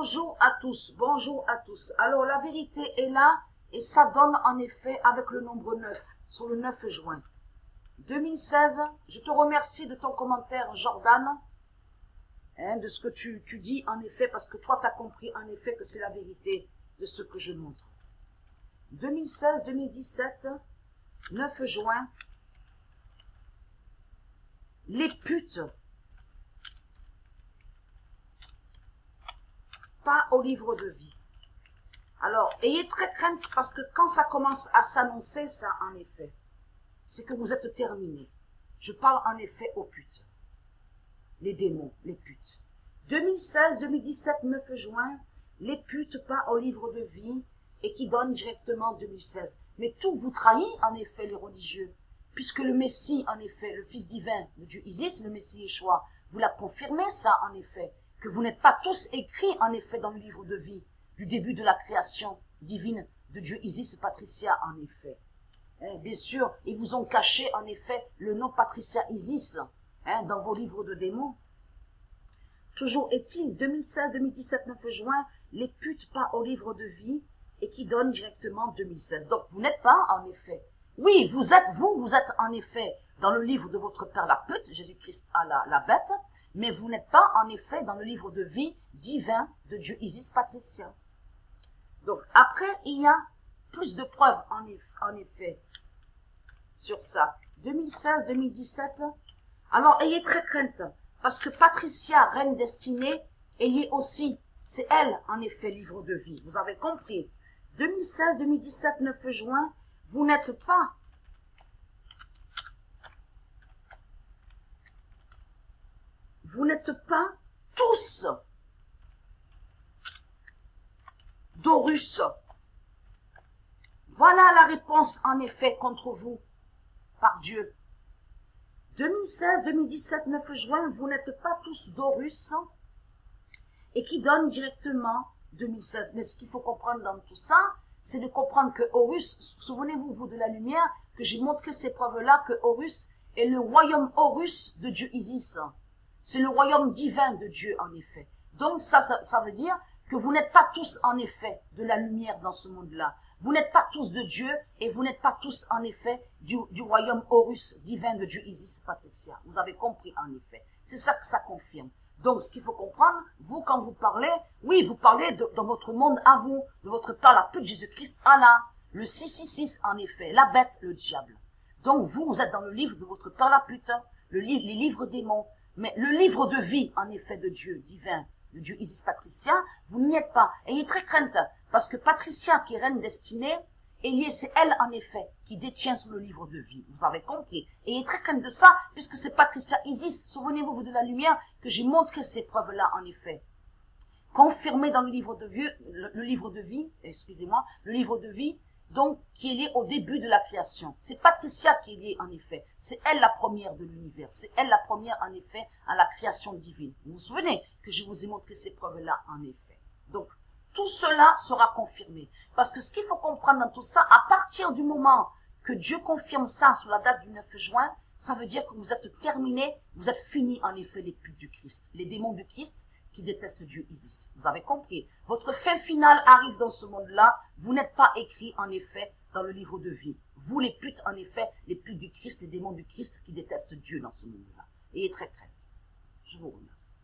Bonjour à tous, bonjour à tous. Alors la vérité est là et ça donne en effet avec le nombre 9, sur le 9 juin 2016. Je te remercie de ton commentaire Jordan, de ce que tu dis en effet, parce que toi tu as compris en effet que c'est la vérité de ce que je montre. 2016-2017, 9 juin, les putes. Pas au livre de vie. Alors, ayez très crainte parce que quand ça commence à s'annoncer, ça, en effet, c'est que vous êtes terminé. Je parle en effet aux putes. Les démons, les putes. 2016, 2017, 9 juin, les putes pas au livre de vie et qui donnent directement 2016. Mais tout vous trahit, en effet, les religieux. Puisque le Messie, en effet, le Fils divin, le Dieu Isis, le Messie Yeshua, vous l'a confirmé, ça, en effet. Que vous n'êtes pas tous écrits, en effet, dans le livre de vie, du début de la création divine de Dieu Isis Patricia, en effet. Bien sûr, ils vous ont caché, en effet, le nom Patricia Isis, dans vos livres de démons. Toujours est-il, 2016, 2017, 9 juin, les putes pas au livre de vie et qui donnent directement 2016. Donc, vous n'êtes pas, en effet. Oui, vous êtes, en effet, dans le livre de votre père la pute, Jésus-Christ à la bête, mais vous n'êtes pas, en effet, dans le livre de vie divin de Dieu Isis Patricia. Donc, après, il y a plus de preuves, en effet, sur ça. 2016-2017. Alors, ayez très crainte, parce que Patricia, reine destinée, elle y est aussi. C'est elle, en effet, livre de vie. Vous avez compris. 2016-2017, 9 juin, vous n'êtes pas tous d'Horus. Voilà la réponse, en effet, contre vous, par Dieu. 2016, 2017, 9 juin, vous n'êtes pas tous d'Horus et qui donne directement 2016. Mais ce qu'il faut comprendre dans tout ça, c'est de comprendre que Horus, souvenez-vous, vous, de la lumière, que j'ai montré ces preuves-là, que Horus est le royaume Horus de Dieu Isis. C'est le royaume divin de Dieu, en effet. Donc, ça veut dire que vous n'êtes pas tous, en effet, de la lumière dans ce monde-là. Vous n'êtes pas tous de Dieu et vous n'êtes pas tous, en effet, du royaume Horus divin de Dieu Isis Patricia. Vous avez compris, en effet. C'est ça que ça confirme. Donc, ce qu'il faut comprendre, vous, quand vous parlez, oui, vous parlez dans votre monde à vous, de votre père, la pute, Jésus-Christ, Allah, le 666, en effet, la bête, le diable. Donc, vous êtes dans le livre de votre père, la pute, les livres démons. Mais le livre de vie, en effet, de Dieu divin, de Dieu Isis Patricia, vous n'y êtes pas. Ayez très crainte, parce que Patricia, qui est reine destinée, c'est elle, en effet, qui détient sur le livre de vie. Vous avez compris. Ayez très crainte de ça, puisque c'est Patricia Isis, souvenez-vous, vous, de la lumière, que j'ai montré ces preuves-là, en effet. Confirmées dans le livre de vie, le livre de vie, donc, qui est lié au début de la création. C'est Patricia qui est liée, en effet. C'est elle la première de l'univers. C'est elle la première, en effet, à la création divine. Vous vous souvenez que je vous ai montré ces preuves-là, en effet. Donc, tout cela sera confirmé. Parce que ce qu'il faut comprendre dans tout ça, à partir du moment que Dieu confirme ça sur la date du 9 juin, ça veut dire que vous êtes terminés, vous êtes finis, en effet, les putes du Christ. Les démons du Christ qui détestent Dieu Isis. Vous avez compris. Votre fin finale arrive dans ce monde-là. Vous n'êtes pas écrit, en effet, dans le livre de vie. Vous, les putes, en effet, les putes du Christ, les démons du Christ qui détestent Dieu dans ce monde-là. Ayez très crainte. Je vous remercie.